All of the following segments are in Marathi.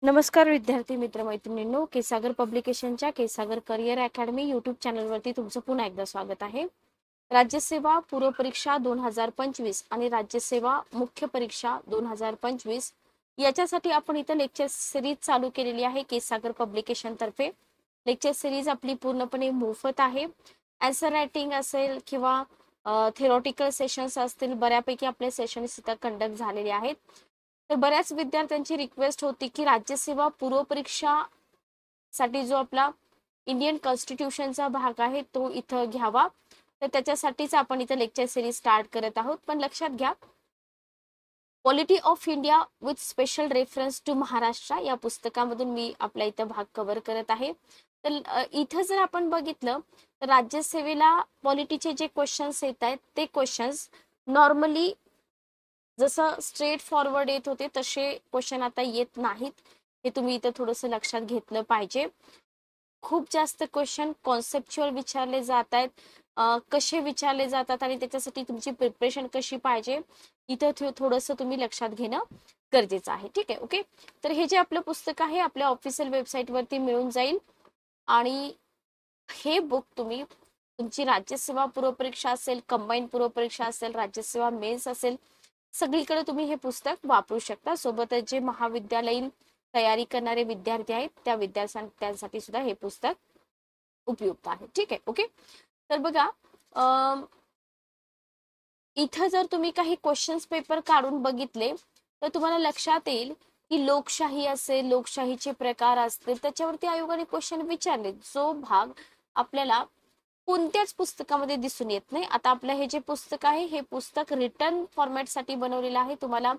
नमस्कार विद्यार्थी मित्र मैत्रिणींनो, केसागर पब्लिकेशनच्या केसागर करिअर अकॅडमी यूट्यूब चॅनलवरती तुमचं पुन्हा एकदा स्वागत आहे. राज्यसेवा पूर्व परीक्षा 2025 आणि राज्यसेवा मुख्य परीक्षा 2025 याच्यासाठी आपण इथं लेक्चर सिरीज चालू केलेली आहे केसागर पब्लिकेशन तर्फे. लेक्चर सिरीज आपली पूर्णपणे मोफत आहे. आन्सर रायटिंग असेल किंवा थेरॉटिकल सेशन्स असतील, बऱ्यापैकी आपले सेशन्स इथं कंडक्ट झालेले आहेत. तर बऱ्याच विद्यार्थ्यांची रिक्वेस्ट होती की राज्यसेवा पूर्व परीक्षा साठी जो आपला इंडियन कॉन्स्टिट्यूशनचा भाग आहे तो इथं घ्यावा. तर त्याच्यासाठीच आपण इथं लेक्चर सिरीज स्टार्ट करत आहोत. पण लक्षात घ्या, polity of India with special reference to Maharashtra या पुस्तकामधून मी आपल्या इथं भाग कव्हर करत आहे. तर इथं जर आपण बघितलं तर राज्यसेवेला पॉलिटीचे जे क्वेश्चन्स येत आहेत ते क्वेश्चन्स नॉर्मली जसं स्ट्रेट फॉरवर्ड येत होते तसे क्वेश्चन आता येत नाहीत. हे तुम्ही इथं थोडंसं लक्षात घेतलं पाहिजे. खूप जास्त क्वेश्चन कॉन्सेप्च्युअल विचारले जात आहेत, कसे विचारले जातात आणि त्याच्यासाठी तुमची प्रिपरेशन कशी पाहिजे इथं थोडंसं तुम्ही लक्षात घेणं गरजेचं आहे. ठीक आहे, ओके. तर हे जे आपलं पुस्तक आहे आपल्या ऑफिशियल वेबसाईटवरती मिळून जाईल आणि हे बुक तुम्ही तुमची राज्यसेवा पूर्व परीक्षा असेल, कंबाईन पूर्व परीक्षा असेल, राज्यसेवा मेन्स असेल, सगळीकडे तुम्ही हे पुस्तक वापरू शकता. सोबतच जे महाविद्यालयीन तयारी करणारे विद्यार्थी आहेत त्या विद्यार्थ्यांसाठी सुद्धा हे पुस्तक उपयुक्त आहे. ठीक आहे, ओके. तर बघा, इथं जर तुम्ही काही क्वेश्चन्स पेपर काढून बघितले तर तुम्हाला लक्षात येईल की लोकशाही असेल, लोकशाहीचे प्रकार असतील, त्याच्यावरती आयोगाने क्वेश्चन विचारले, जो भाग आपल्याला कोणत्याच पुस्तकामध्ये दिसून येत नाही. आता आपलं हे जे पुस्तक आहे हे पुस्तक रिटर्न फॉर्मॅटसाठी बनवलेलं आहे. तुम्हाला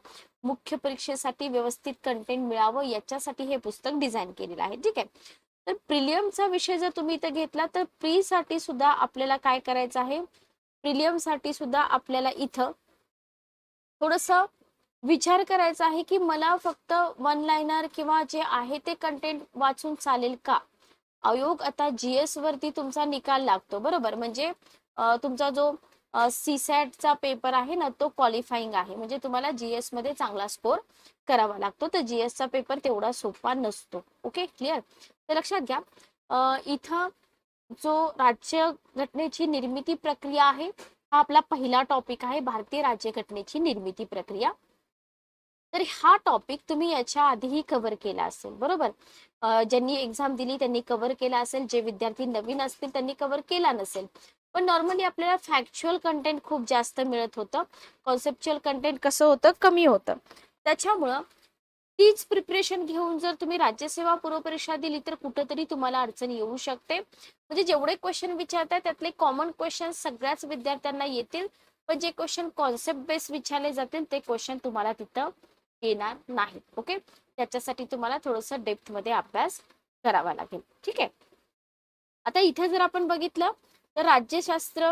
मुख्य परीक्षेसाठी व्यवस्थित कंटेंट मिळावं याच्यासाठी हे पुस्तक डिझाईन केलेलं आहे. ठीक आहे. तर प्रिलियमचा विषय जर तुम्ही इथं घेतला तर प्री साठी सुद्धा आपल्याला काय करायचं आहे, प्रिलियम साठी सुद्धा आपल्याला इथं थोडस विचार करायचा आहे की मला फक्त वन लाइनर किंवा जे आहे ते कंटेंट वाचून चालेल का. आयोग आता जीएस वरती तुमचा निकाल लागतो, बरोबर. म्हणजे तुमचा जो सीसॅटचा पेपर आहे ना तो क्वालिफाईंग आहे, म्हणजे तुम्हाला जीएस मध्ये चांगला स्कोर करावा लागतो. तर जीएसचा पेपर तेवढा सोपा नसतो. Okay, clear. तर लक्षात घ्या, इथं जो राज्य घटनेची निर्मिती प्रक्रिया आहे हा आपला पहिला टॉपिक आहे, भारतीय राज्यघटनेची निर्मिती प्रक्रिया. तर हा टॉपिक तुम्ही याच्या आधीही कव्हर केला असेल, बरोबर. ज्यांनी एक्झाम दिली त्यांनी कव्हर केला असेल, जे विद्यार्थी नवीन असतील त्यांनी कव्हर केला नसेल. पण नॉर्मली आपल्याला फॅक्च्युअल कंटेंट खूप जास्त मिळत होतं, कॉन्सेप्च्युअल कंटेंट कसं होतं, कमी होतं. त्याच्यामुळं तीच प्रिपरेशन घेऊन जर तुम्ही राज्यसेवा पूर्व परीक्षा दिली तर कुठंतरी तुम्हाला अडचण येऊ शकते. म्हणजे जेवढे क्वेश्चन विचारताय त्यातले कॉमन क्वेश्चन सगळ्याच विद्यार्थ्यांना येतील, पण जे क्वेश्चन कॉन्सेप्ट बेस विचारले जातील ते क्वेश्चन तुम्हाला तिथं येणार नाहीत. ओके, त्याच्यासाठी तुम्हाला थोडंसं डेप्थ मध्ये अभ्यास करावा लागेल. ठीक आहे. आता इथे जर आपण बघितलं तर राज्यशास्त्र,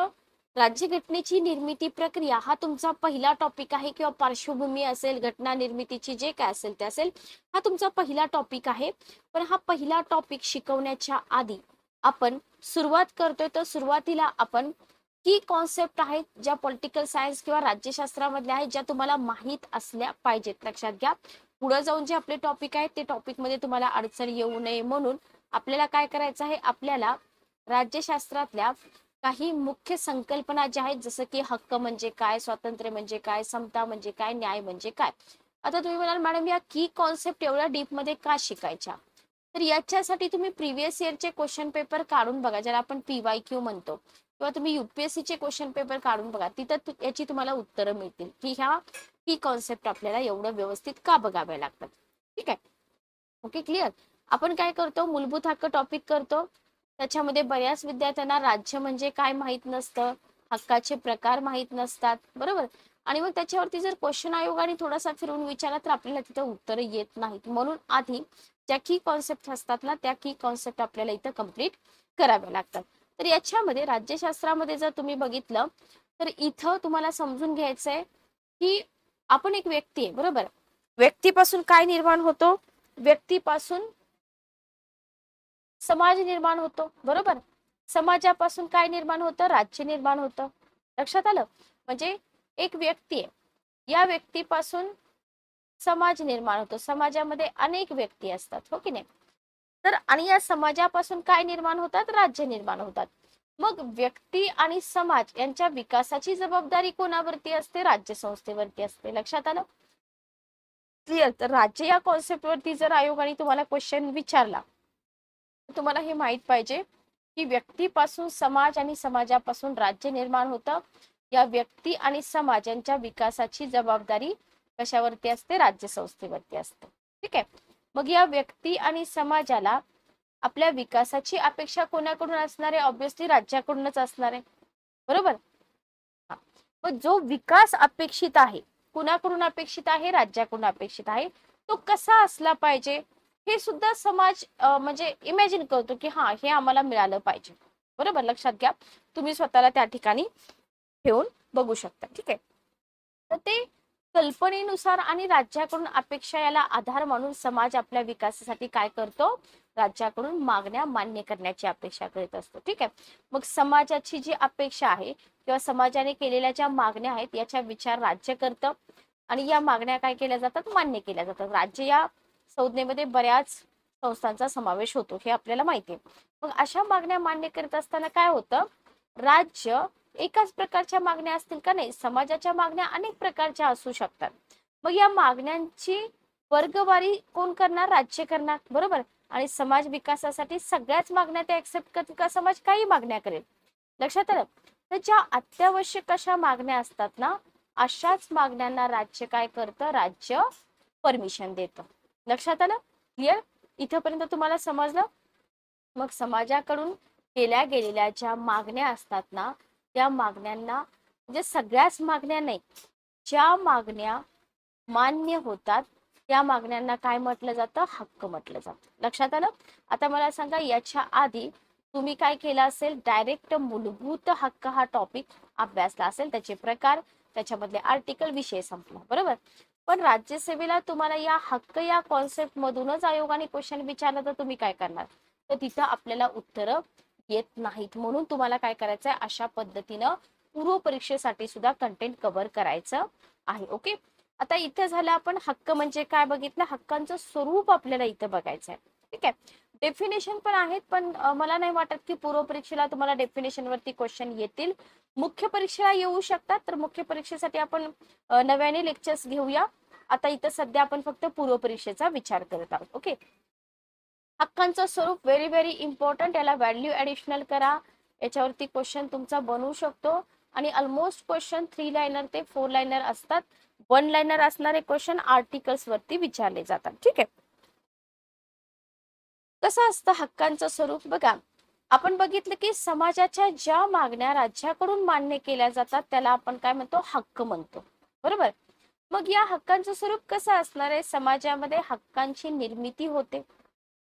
राज्यघटनेची निर्मिती प्रक्रिया हा तुमचा पहिला टॉपिक आहे, किंवा पार्श्वभूमी असेल, घटना निर्मितीची जे काय असेल ते असेल, हा तुमचा पहिला टॉपिक आहे. पण हा पहिला टॉपिक शिकवण्याच्या आधी आपण सुरुवात करतोय तर सुरुवातीला आपण की कॉन्सेप्ट आहेत ज्या पॉलिटिकल सायन्स किंवा राज्यशास्त्रामधल्या आहेत ज्या तुम्हाला माहीत असल्या पाहिजेत. लक्षात घ्या, पुढे जाऊन जे आपले टॉपिक आहेत ते टॉपिक मध्ये तुम्हाला अडचण येऊ नये म्हणून आपल्याला काय करायचं आहे, आपल्याला राज्यशास्त्रातल्या काही मुख्य संकल्पना ज्या आहेत, जसं की हक्क म्हणजे काय, स्वातंत्र्य म्हणजे काय, समता म्हणजे काय, न्याय म्हणजे काय. आता तुम्ही म्हणाल मॅडम या की कॉन्सेप्ट एवढ्या डीप मध्ये का शिकायच्या, तर याच्यासाठी तुम्ही प्रिव्हियस इयरचे क्वेश्चन पेपर काढून बघा, ज्याला आपण पीवायक्यू म्हणतो, किंवा तुम्ही युपीएससीचे क्वेश्चन पेपर काढून बघा. तिथं याची तुम्हाला उत्तरं मिळतील की ह्या की कॉन्सेप्ट आपल्याला एवढं व्यवस्थित का बघाव्या लागतात. ठीक आहे, ओके, क्लिअर. आपण काय करतो, मूलभूत हक्क टॉपिक करतो. त्याच्यामध्ये बऱ्याच विद्यार्थ्यांना राज्य म्हणजे काय माहित नसतं, हक्काचे प्रकार माहित नसतात, बरोबर. आणि मग त्याच्यावरती जर क्वेश्चन आयोगाने थोडासा फिरवून विचारला तर आपल्याला तिथं उत्तर येत नाहीत. म्हणून आधी ज्या की कॉन्सेप्ट असतात ना त्या की कॉन्सेप्ट आपल्याला इथं कम्प्लीट कराव्या लागतात. तर याच्यामध्ये राज्यशास्त्रामध्ये जर तुम्ही बघितलं तर इथं तुम्हाला समजून घ्यायचंय की आपण एक व्यक्ती आहे, बरोबर. व्यक्तीपासून काय निर्माण होतो, व्यक्तीपासून समाज निर्माण होतो, बरोबर. समाजापासून काय निर्माण होतं, राज्य निर्माण होतं. लक्षात आलं. म्हणजे एक व्यक्ती आहे, या व्यक्तीपासून समाज निर्माण होतो. समाजामध्ये अनेक व्यक्ती असतात, हो की नाही? तर आणि या समाजापासून काय निर्माण होतात? राज्य निर्माण होतात. मग व्यक्ती आणि समाज यांच्या विकासाची जबाबदारी कोणावरती असते? राज्य संस्थेवरती असते. लक्षात आलं? क्लिअर. तर राज्य या कॉन्सेप्ट वरती जर आयोगाने तुम्हाला क्वेश्चन विचारला, तर तुम्हाला हे माहित पाहिजे की व्यक्तीपासून समाज आणि समाजापासून राज्य निर्माण होतं. या व्यक्ती आणि समाज यांच्या विकासाची जबाबदारी कशावरती असते? राज्य संस्थेवरती असते. ठीक आहे. मग या व्यक्ती आणि समाजाला आपल्या विकासाची अपेक्षा कोणाकडून असणार आहे? ऑब्व्हियसली राज्याकडूनच असणार आहे. बरोबर. मग जो विकास अपेक्षित आहे, कुणाकडून अपेक्षित आहे? राज्याकडून अपेक्षित आहे. तो कसा असला पाहिजे हे सुद्धा समाज म्हणजे इमॅजिन करतो की हा हे आम्हाला मिळालं पाहिजे. बरोबर. लक्षात घ्या. तुम्ही स्वतःला त्या ठिकाणी ठेवून बघू शकता. ठीक आहे. तर ते कल्पनेनुसार आणि राज्याकडून अपेक्षा याला आधार मानून समाज आपल्या विकासासाठी काय करतो? राज्याकडून मागण्या मान्य करण्याची अपेक्षा करीत असतो. ठीक आहे. मग समाजाची जी अपेक्षा आहे किंवा समाजाने केलेल्या ज्या मागण्या आहेत याचा विचार राज्य करतं आणि या मागण्या काय केल्या जातात? मान्य केल्या जातात. राज्य या संज्ञेमध्ये बऱ्याच संस्थांचा समावेश होतो हे आपल्याला माहिती आहे. मग अशा मागण्या मान्य करत असताना काय होतं? राज्य एकाच प्रकारच्या मागण्या असतील का? नाही. समाजाच्या मागण्या अनेक प्रकारच्या असू शकतात. मग या मागण्यांची वर्गवारी कोण करणार? राज्य करणार. बरोबर. आणि समाज विकासासाठी सगळ्याच मागण्या ते ऍक्सेप्ट करतील का? समाज काही मागण्या करेल. लक्षात आलं? तर ज्या अत्यावश्यक अशा मागण्या असतात ना, अशाच मागण्यांना राज्य काय करतं? राज्य परमिशन देतं. लक्षात आलं? क्लिअर? इथपर्यंत तुम्हाला समजलं? मग समाजाकडून केल्या गेलेल्या ज्या मागण्या असतात ना, त्या मागण्यांना म्हणजे सगळ्याच मागण्या नाही, ज्या मागण्या मान्य होतात त्या मागण्यांना काय म्हटलं जातं? हक्क म्हटलं जातं. लक्षात आलं? आता मला सांगा, याच्या आधी तुम्ही काय केलं असेल? डायरेक्ट मूलभूत हक्क हा टॉपिक अभ्यासला असेल, त्याचे प्रकार, त्याच्यामधले आर्टिकल, विषय संपला. बरोबर. पण राज्यसेवेला तुम्हाला या हक्क या कॉन्सेप्ट मधूनच आयोगाने क्वेश्चन विचारला तर तुम्ही काय करणार? तर तिथं आपल्याला उत्तरं येत नाहीत. म्हणून तुम्हाला काय करायचंय? अशा पद्धतीनं पूर्व परीक्षेसाठी सुद्धा कंटेंट कव्हर करायचं आहे. ओके. आता इथं झालं आपण हक्क म्हणजे काय बघितलं, हक्कांचं स्वरूप आपल्याला इथं बघायचं आहे. ठीक आहे. डेफिनेशन पण आहेत, पण मला नाही वाटत की पूर्व परीक्षेला तुम्हाला डेफिनेशन वरती क्वेश्चन येतील. मुख्य परीक्षेला येऊ शकतात. तर मुख्य परीक्षेसाठी आपण नव्याने लेक्चर्स घेऊया. आता इथं सध्या आपण फक्त पूर्व परीक्षेचा विचार करत आहोत. ओके. हक्कांचं स्वरूप व्हेरी व्हेरी इम्पॉर्टंट. याला व्हॅल्यू ऍडिशनल करा. याच्यावरती क्वेश्चन तुमचा बनवू शकतो आणि ऑलमोस्ट क्वेश्चन 3 लाइनर ते 4 लाइनर असतात. 1 लाइनर असणारे क्वेश्चन आर्टिकल्स वरती विचारले जातात. ठीक आहे. कसं असतं हक्कांचं स्वरूप? बघा, आपण बघितलं की समाजाच्या ज्या मागण्या राज्याकडून मान्य केल्या जातात त्याला आपण काय म्हणतो? हक्क म्हणतो. बरोबर. मग या हक्कांचं स्वरूप कसं असणार आहे? समाजामध्ये हक्कांची निर्मिती होते.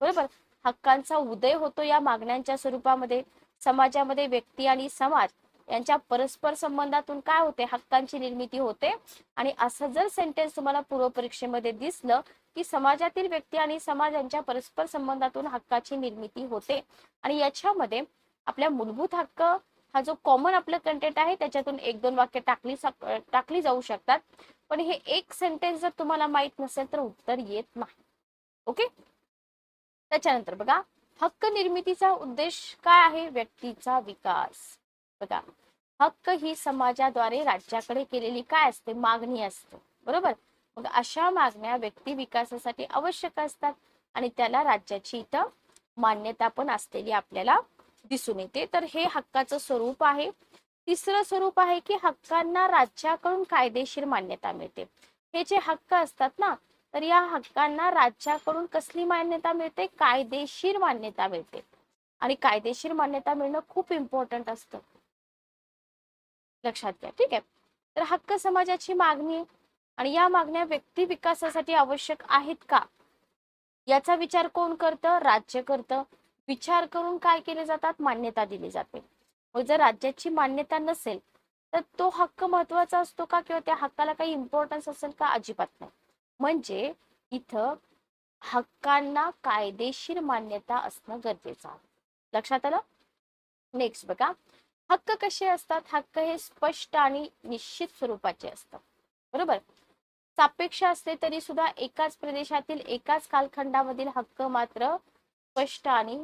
बरोबर. हक्कांचा उदय होतो या मागण्यांच्या स्वरूपामध्ये. समाजामध्ये व्यक्ती आणि समाज यांच्या परस्पर संबंधातून काय होते? हक्कांची निर्मिती होते. आणि असं जर सेंटेन्स तुम्हाला पूर्व परीक्षेमध्ये दिसलं की समाजातील व्यक्ती आणि समाज यांच्या परस्पर संबंधातून हक्काची निर्मिती होते आणि याच्यामध्ये आपल्या मूलभूत हक्क हा जो कॉमन आपलं कंटेंट आहे त्याच्यातून 1-2 वाक्य टाकली जाऊ शकतात. पण हे एक सेंटेन्स जर तुम्हाला माहित नसेल तर उत्तर येत नाही. ओके. त्याच्यानंतर बघा, हक्क निर्मितीचा उद्देश काय आहे? व्यक्तीचा विकास. बघा, हक्क ही समाजाद्वारे राज्याकडे केलेली काय असते? मागणी असते. बरोबर. मग अशा मागण्या व्यक्ती विकासासाठी आवश्यक असतात आणि त्याला राज्याची इथं मान्यता पण असलेली आपल्याला दिसून येते. तर हे हक्काचं स्वरूप आहे. तिसरं स्वरूप आहे की हक्कांना राज्याकडून कायदेशीर मान्यता मिळते. हे जे हक्क असतात ना, तर या हक्कांना राज्याकडून कसली मान्यता मिळते? कायदेशीर मान्यता मिळते. आणि कायदेशीर मान्यता मिळणं खूप इम्पॉर्टंट असतं. लक्षात घ्या. ठीक आहे. तर हक्क समाजाची मागणी आणि या मागण्या व्यक्ती विकासासाठी आवश्यक आहेत का? याचा विचार कोण करतं? राज्य करतं. विचार करून काय केले जातात? मान्यता दिली जाते. मग जर राज्याची मान्यता नसेल तर तो हक्क महत्वाचा असतो का? किंवा त्या हक्काला काही इम्पॉर्टन्स असेल का? अजिबात नाही. म्हणजे इथं हक्कांना कायदेशीर मान्यता असणं गरजेचं आहे. लक्षात आलं? नेक्स्ट बघा, हक्क कसे असतात? हक्क हे स्पष्ट आणि निश्चित स्वरूपाचे असतात. बरोबर. सापेक्ष असले तरी सुद्धा एकाच प्रदेशातील एकाच कालखंडामधील हक्क मात्र स्पष्ट आणि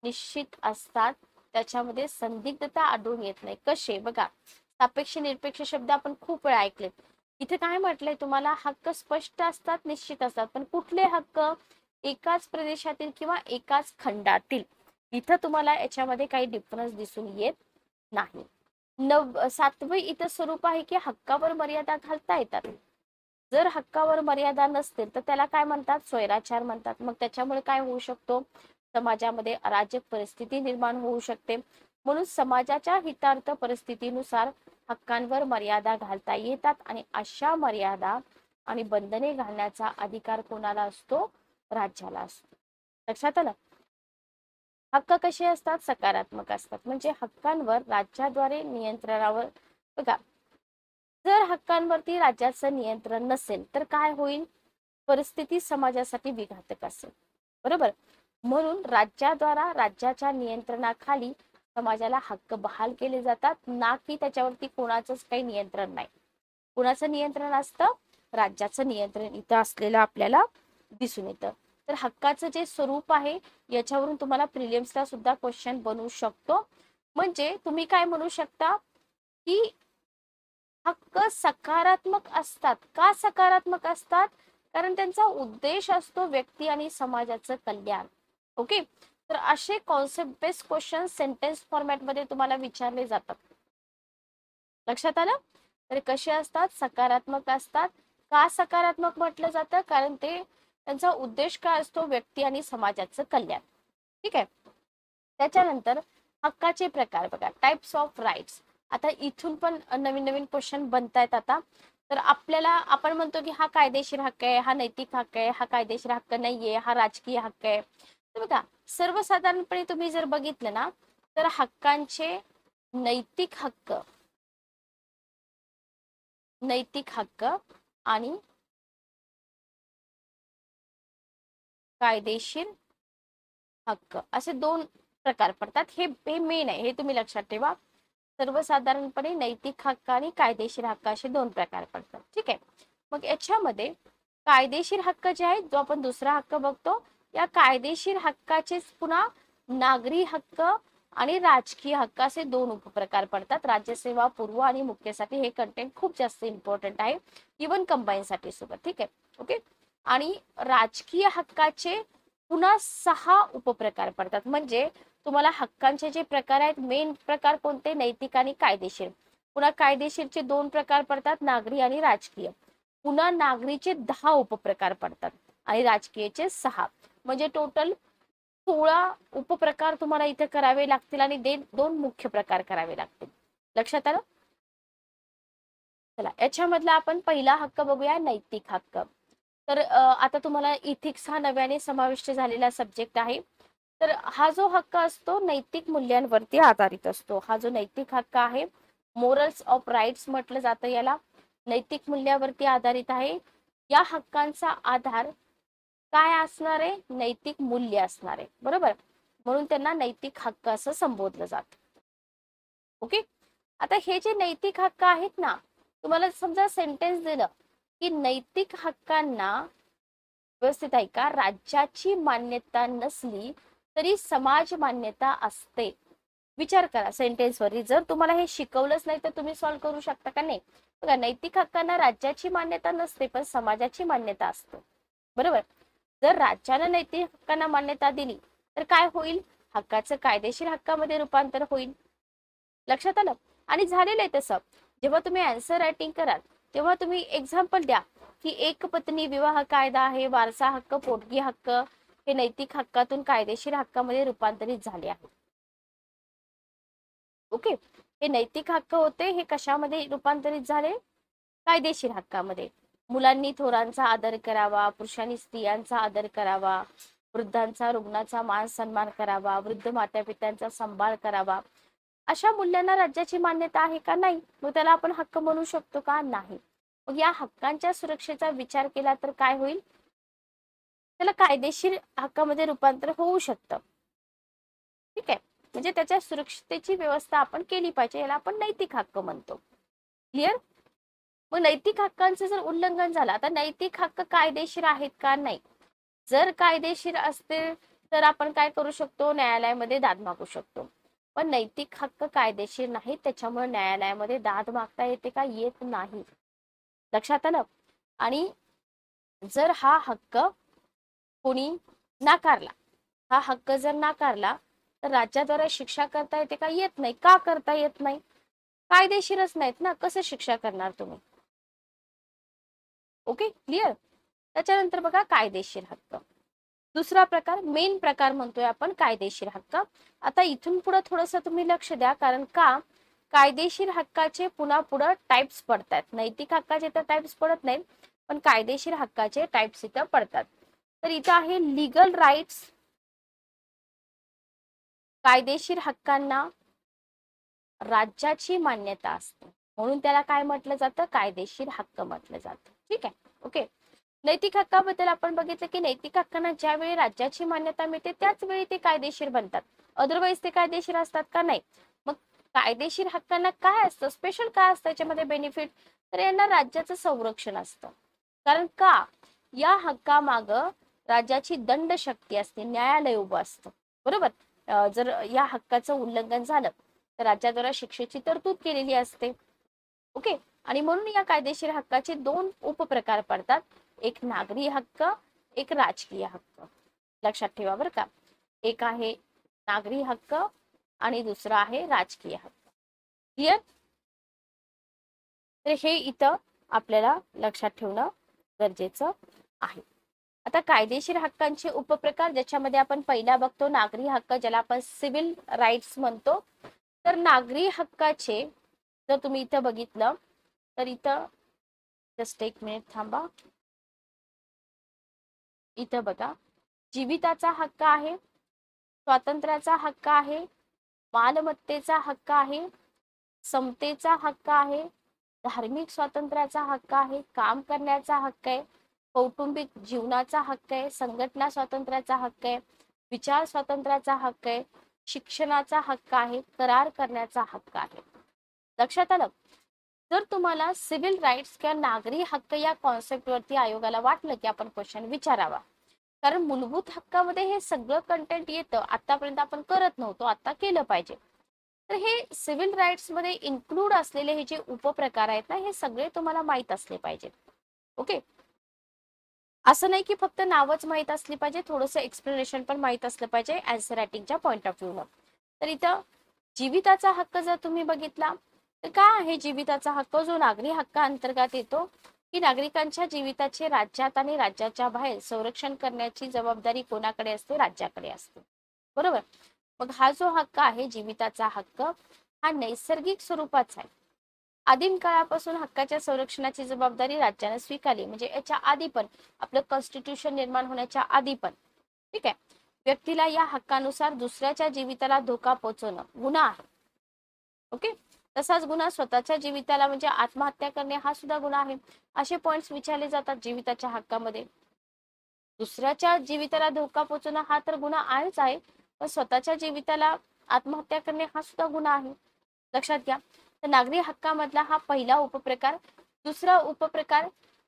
निश्चित असतात, त्याच्यामध्ये संदिग्धता आढळून येत नाही. कसे बघा, सापेक्ष निरपेक्ष शब्द आपण खूप वेळा ऐकलेत. इथे काय म्हटलंय तुम्हाला, हक्क स्पष्ट असतात, निश्चित असतात. पण कुठले हक्क? एकाच प्रदेशातील किंवा एकाच खंडातील. इथं तुम्हाला याच्यामध्ये काही डिफरन्स दिसून येत नाही. सातवे इथं स्वरूप आहे की हक्कावर मर्यादा घालता येतात. जर हक्कावर मर्यादा नसतील तर त्याला काय म्हणतात? स्वैराचार म्हणतात. मग त्याच्यामुळे काय होऊ शकतो? समाजामध्ये अराजक परिस्थिती निर्माण होऊ शकते. म्हणून समाजाच्या हितार्थ परिस्थितीनुसार हक्कांवर मर्यादा घालता येतात आणि अशा मर्यादा आणि बंधने घालण्याचा अधिकार कोणाला असतो? राज्याला असतो. लक्षात आलं? हक्क कसे असतात? सकारात्मक असतात. म्हणजे हक्कांवर राज्याद्वारे नियंत्रणावर बघा, जर हक्कांवरती राज्याचं नियंत्रण नसेल तर काय होईल? परिस्थिती समाजासाठी विघातक असेल. बरोबर? म्हणून राज्याद्वारा राज्याच्या नियंत्रणाखाली समाजाला हक्क बहाल केले जातात, ना की त्याच्यावरती कोणाचंच काही नियंत्रण नाही. कोणाचं नियंत्रण असतं? राज्याचं नियंत्रण इथं असलेलं आपल्याला दिसून येतं. तर हक्काचं जे स्वरूप आहे याच्यावरून तुम्हाला प्रिलिम्सला सुद्धा क्वेश्चन बनवू शकतो. म्हणजे तुम्ही काय म्हणू शकता की हक्क सकारात्मक असतात. का सकारात्मक असतात? कारण त्यांचा उद्देश असतो व्यक्ती आणि समाजाचं कल्याण. ओके, तर असे concept based question sentence format मध्ये तुम्हाला विचारले जातात. लक्षात आलं? तर कसे असतात? सकारात्मक असतात. का सकारात्मक म्हटलं जातं? कारण ते त्यांचा उद्देश काय असतो? व्यक्ती आणि समाजाचं कल्याण. ठीक आहे. त्याच्यानंतर हक्काचे प्रकार बघा, टाइप्स ऑफ राईट्स. आता इथून पण नवीन नवीन क्वेश्चन बनतायत आता. तर आपल्याला आपण म्हणतो की हा कायदेशीर हक्क आहे, हा नैतिक हक्क आहे, हा कायदेशीर हक्क नाहीये, हा राजकीय हक्क आहे. तर बघा, सर्वसाधारणपणे तुम्ही जर बघितलं ना तर हक्कांचे नैतिक हक्क, नैतिक हक्क आणि कायदेशीर हक्क असे दोन प्रकार पडतात. हे मेन आहे, हे तुम्ही लक्षात ठेवा. सर्वसाधारणपणे नैतिक हक्क आणि कायदेशीर हक्क असे दोन प्रकार पडतात. ठीक आहे. मग याच्यामध्ये कायदेशीर हक्क जे आहेत, जो आपण दुसरा हक्क बघतो, या कायदेशीर हक्काचे पुन्हा नागरी हक्क आणि राजकीय हक्क असे दोन उपप्रकार पडतात. राज्यसेवा पूर्व आणि मुख्यसाठी हे कंटेंट खूप जास्त इम्पॉर्टंट आहे, इव्हन कंबाईन साठी सुद्धा. ठीक आहे. ओके. आणि राजकीय हक्काचे पुन्हा 6 उपप्रकार पडतात. म्हणजे तुम्हाला हक्कांचे जे प्रकार आहेत, मेन प्रकार कोणते? नैतिक आणि कायदेशीर. पुन्हा कायदेशीरचे 2 प्रकार पडतात, नागरी आणि राजकीय. पुन्हा नागरीचे 10 उपप्रकार पडतात आणि राजकीयचे 6. म्हणजे टोटल 16 उपप्रकार तुम्हाला इथे करावे लागतील आणि 2 मुख्य प्रकार करावे लागतील. लक्षात आलं? चला, याच्यामधला आपण पहिला हक्क बघूया, नैतिक हक्क. तर आता तुम्हाला इथिक्स हा नव्याने समाविष्ट झालेला सब्जेक्ट आहे. तर हा जो हक्क असतो नैतिक मूल्यांवरती आधारित असतो. हा जो नैतिक हक्क आहे, मोरल्स ऑफ राईट्स म्हटलं जातं याला, नैतिक मूल्यावरती आधारित आहे. या हक्कांचा आधार काय असणार आहे? नैतिक मूल्य असणार आहे. बरोबर? म्हणून त्यांना नैतिक हक्क असं संबोधलं जातं. ओके. आता हे जे नैतिक हक्क आहेत ना, तुम्हाला समजा सेंटेन्स दिलं की नैतिक हक्कांना, व्यवस्थित ऐका, राज्याची मान्यता नसली तरी समाज मान्यता असते. विचार करा सेंटेन्स वर. जर तुम्हाला हे शिकवलंच नाही तर तुम्ही सॉल्व्ह करू शकता का? नाही. बघा, नैतिक हक्कांना राज्याची मान्यता नसते पण समाजाची मान्यता असते. बरोबर? जर राज्यानं नैतिक हक्कांना मान्यता दिली तर काय होईल? हक्काचं कायदेशीर हक्कामध्ये रूपांतर होईल. लक्षात आलं? आणि झालेलं आहे तसं. जेव्हा तुम्ही आन्सर रायटिंग कराल तेव्हा तुम्ही एक्झाम्पल द्या की एक पत्नी विवाह कायदा आहे, वारसा हक्क, पोटगी हक्क हे नैतिक हक्कातून कायदेशीर हक्कामध्ये रूपांतरित झाले आहेत. ओके. हे नैतिक हक्क होते, हे कशामध्ये रूपांतरित झाले? कायदेशीर हक्कामध्ये. मुलांनी थोरांचा आदर करावा, पुरुषांनी स्त्रियांचा आदर करावा, वृद्धांचा रुग्णाचा मान सन्मान करावा, वृद्ध मातापित्यांचा सांभाळ करावा. अशा मूल्यांना राज्याची मान्यता आहे का? नाही. मग त्याला आपण हक्क म्हणू शकतो का? नाही. मग या हक्कांच्या सुरक्षेचा विचार केला तर काय होईल? त्याला कायदेशीर हक्कामध्ये रूपांतर होऊ शकतं. ठीक आहे. म्हणजे त्याच्या सुरक्षतेची व्यवस्था आपण केली पाहिजे, याला आपण नैतिक हक्क म्हणतो. क्लिअर? मग नैतिक हक्कांचं जर उल्लंघन झालं, आता नैतिक हक्क कायदेशीर आहेत का? नाही. जर कायदेशीर असतील तर आपण काय करू शकतो? न्यायालयामध्ये दाद मागू शकतो. पण नैतिक हक्क कायदेशीर नाहीत, त्याच्यामुळे न्यायालयामध्ये दाद मागता येते का? येत नाही. लक्षात आलं? आणि जर हा हक्क कोणी नाकारला, हा हक्क जर नाकारला तर राज्याद्वारे शिक्षा करता येते का? येत नाही. का करता येत नाही? कायदेशीरच नाहीत ना, कसं शिक्षा करणार तुम्ही? Okay, clear. त्याच्यानंतर बघा कायदेशीर हक्क. दुसरा प्रकार, मेन प्रकार म्हणतोय आपण कायदेशीर हक्क. आता इथून पुढे थोडंसं तुम्ही लक्ष द्या, कारण का कायदेशीर हक्काचे पुन्हा पुढे टाइप्स पडतात. नैतिक हक्काचे तर टाइप्स पडत नाहीत, पण कायदेशीर हक्काचे टाइप्स इथं पडतात. तर इथं आहे लीगल राईट्स. कायदेशीर हक्कांना राज्याची मान्यता असते, म्हणून त्याला काय म्हटलं जातं? कायदेशीर हक्क म्हटलं जातं. ठीक आहे, ओके. नैतिक हक्काबद्दल आपण बघितलं की नैतिक हक्कांना ज्यावेळी राज्याची मान्यता मिळते त्याच वेळी ते कायदेशीर बनतात. अदरवाईज ते कायदेशीर असतात का? नाही. मग कायदेशीर हक्कांना काय असतं, स्पेशल काय असतं याच्यामध्ये बेनिफिट? तर यांना राज्याचं संरक्षण असतं. कारण का? या हक्कामाग राज्याची दंड शक्ती असते, न्यायालय उभं असतं. बरोबर. जर या हक्काचं उल्लंघन झालं तर राज्याद्वारे शिक्षेची तरतूद केलेली असते. ओके. आणि म्हणून या कायदेशीर हक्काचे दोन उपप्रकार पडतात, एक नागरी हक्क, एक राजकीय हक्क. लक्षात ठेवा बरं का. एक आहे नागरी हक्क आणि दुसरा आहे राजकीय हक्क. क्लिअर? तर हे इथं आपल्याला लक्षात ठेवणं गरजेचं आहे. आता कायदेशीर हक्कांचे उपप्रकार, ज्याच्यामध्ये आपण पहिला बघतो नागरी हक्क, ज्याला आपण सिव्हिल राईट्स म्हणतो. तर नागरी हक्काचे जर तुम्ही इथं बघितलं तर इथं जस्ट एक मिनिट थांबा. इथं बघा, जीविताचा हक्क आहे, स्वातंत्र्याचा हक्क आहे, मालमत्तेचा हक्क आहे, समतेचा हक्क आहे, धार्मिक स्वातंत्र्याचा हक्क आहे, काम करण्याचा हक्क आहे, कौटुंबिक जीवनाचा हक्क आहे, संघटना स्वातंत्र्याचा हक्क आहे, विचार स्वातंत्र्याचा हक्क आहे, शिक्षणाचा हक्क आहे, करार करण्याचा हक्क आहे. लक्षात आलं? जर तुम्हाला सिव्हिल राईट्स किंवा नागरी हक्क या कॉन्सेप्ट वरती आयोगाला वाटलं की आपण क्वेश्चन विचारावा, कारण मूलभूत हक्कामध्ये हे सगळं कंटेंट येतं, आतापर्यंत आपण करत नव्हतो, आता केलं पाहिजे. तर हे सिव्हिल राईट्स मध्ये इन्क्लूड असलेले हे जे उपप्रकार आहेत ना, हे सगळे तुम्हाला माहित असले पाहिजेत. ओके. असं नाही की फक्त नावच माहित असली पाहिजे, थोडंसं एक्सप्लेनेशन पण माहित असलं पाहिजे आन्सर रायटिंगच्या पॉईंट ऑफ व्ह्यूनं. तर इथं जीविताचा हक्क जर तुम्ही बघितला तर काय आहे जीविताचा हक्क? जो नागरी हक्का अंतर्गत येतो की नागरिकांच्या जीविताचे राज्यात आणि राज्याच्या बाहेर संरक्षण करण्याची जबाबदारी कोणाकडे असते? राज्याकडे असते. बरोबर. मग हा जो हक्क आहे जीविताचा हक्क, हा नैसर्गिक स्वरूपाचा आहे. आदिम काळापासून हक्काच्या संरक्षणाची जबाबदारी राज्याने स्वीकारली, म्हणजे याच्या आधी पण, आपलं कॉन्स्टिट्यूशन निर्माण होण्याच्या आधी पण. ठीक आहे. व्यक्तीला या हक्कानुसार दुसऱ्याच्या जीविताला धोका पोहोचवणं गुन्हा आहे. ओके. तसाच गुन्हा स्वतःच्या जीविताला म्हणजे आत्महत्या करणे हा सुद्धा गुन्हा आहे. असे पॉइंट्स विचारले जातात जीविताच्या हक्कामध्ये. दुसऱ्याच्या जीविताला धोका पोहोचवणं हा तर गुन्हा आहेच आहे, पण स्वतःच्या जीविताला आत्महत्या करणे हा सुद्धा गुन्हा आहे. लक्षात घ्या. तर नागरी हक्कामधला हा पहिला उपप्रकार. दुसरा उपप्रकार